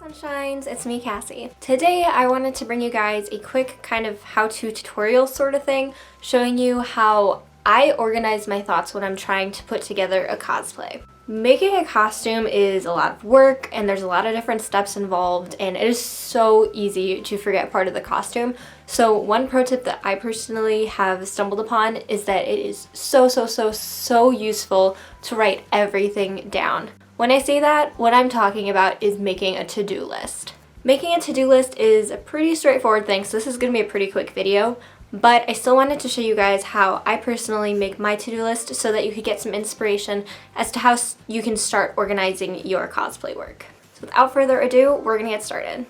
Sunshines, it's me, Cassie. Today I wanted to bring you guys a quick kind of how-to tutorial sort of thing, showing you how I organize my thoughts when I'm trying to put together a cosplay. Making a costume is a lot of work and there's a lot of different steps involved, and it is so easy to forget part of the costume. So one pro tip that I personally have stumbled upon is that it is so useful to write everything down. When I say that, what I'm talking about is making a to-do list. Making a to-do list is a pretty straightforward thing, so this is going to be a pretty quick video, but I still wanted to show you guys how I personally make my to-do list so that you could get some inspiration as to how you can start organizing your cosplay work. So without further ado, we're going to get started.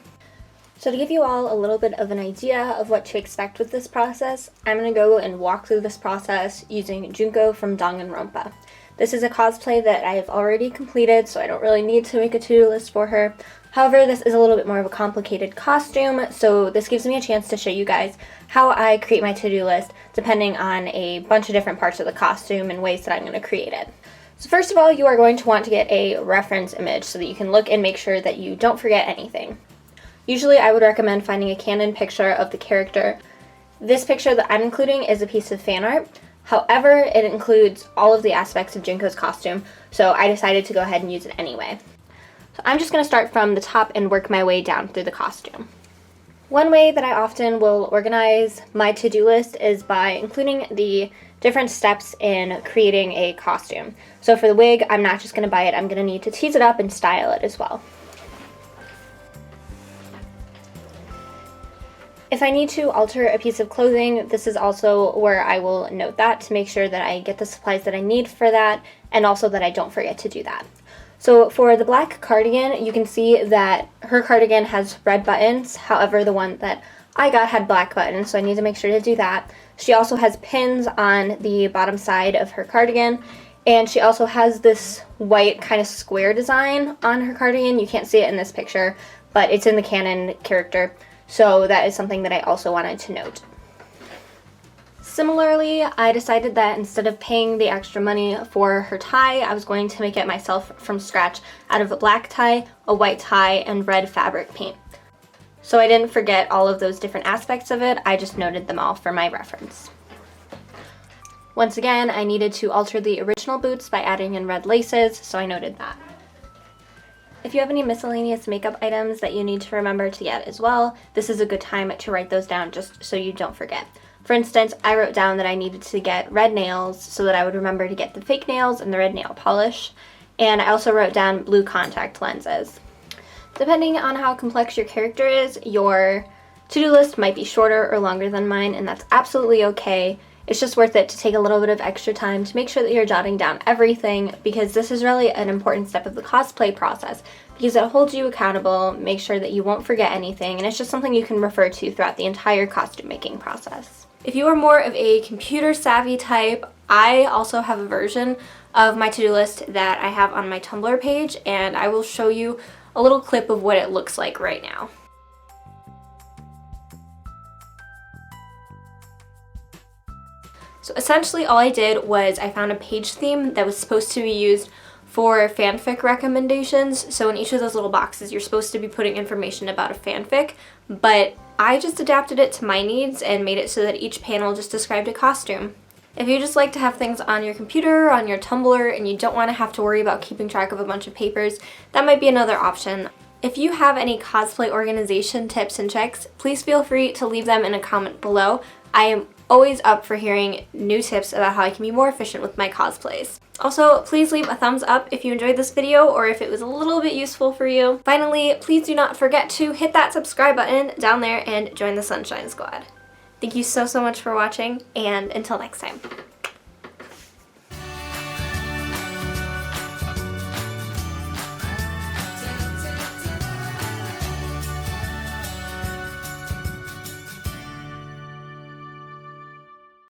So to give you all a little bit of an idea of what to expect with this process, I'm going to go and walk through this process using Junko from Danganronpa. This is a cosplay that I have already completed, so I don't really need to make a to-do list for her. However, this is a little bit more of a complicated costume, so this gives me a chance to show you guys how I create my to-do list depending on a bunch of different parts of the costume and ways that I'm going to create it. So first of all, you are going to want to get a reference image so that you can look and make sure that you don't forget anything. Usually I would recommend finding a canon picture of the character. This picture that I'm including is a piece of fan art. However, it includes all of the aspects of Junko's costume, so I decided to go ahead and use it anyway. So I'm just going to start from the top and work my way down through the costume. One way that I often will organize my to-do list is by including the different steps in creating a costume. So for the wig, I'm not just going to buy it, I'm going to need to tease it up and style it as well. If I need to alter a piece of clothing, this is also where I will note that to make sure that I get the supplies that I need for that, and also that I don't forget to do that. So for the black cardigan, you can see that her cardigan has red buttons, however the one that I got had black buttons, so I need to make sure to do that. She also has pins on the bottom side of her cardigan, and she also has this white kind of square design on her cardigan. You can't see it in this picture, but it's in the canon character. So that is something that I also wanted to note. Similarly, I decided that instead of paying the extra money for her tie, I was going to make it myself from scratch out of a black tie, a white tie, and red fabric paint. So I didn't forget all of those different aspects of it, I just noted them all for my reference. Once again, I needed to alter the original boots by adding in red laces, so I noted that. If you have any miscellaneous makeup items that you need to remember to get as well, this is a good time to write those down just so you don't forget. For instance, I wrote down that I needed to get red nails so that I would remember to get the fake nails and the red nail polish, and I also wrote down blue contact lenses. Depending on how complex your character is, your to-do list might be shorter or longer than mine, and that's absolutely okay. It's just worth it to take a little bit of extra time to make sure that you're jotting down everything, because this is really an important step of the cosplay process, because it holds you accountable, make sure that you won't forget anything, and it's just something you can refer to throughout the entire costume making process. If you are more of a computer savvy type, I also have a version of my to-do list that I have on my Tumblr page, and I will show you a little clip of what it looks like right now. So essentially all I did was I found a page theme that was supposed to be used for fanfic recommendations. So in each of those little boxes you're supposed to be putting information about a fanfic, but I just adapted it to my needs and made it so that each panel just described a costume. If you just like to have things on your computer, on your Tumblr, and you don't want to have to worry about keeping track of a bunch of papers, that might be another option. If you have any cosplay organization tips and tricks, please feel free to leave them in a comment below. I am always up for hearing new tips about how I can be more efficient with my cosplays. Also, please leave a thumbs up if you enjoyed this video or if it was a little bit useful for you. Finally, please do not forget to hit that subscribe button down there and join the Sunshine Squad. Thank you so much for watching, and until next time.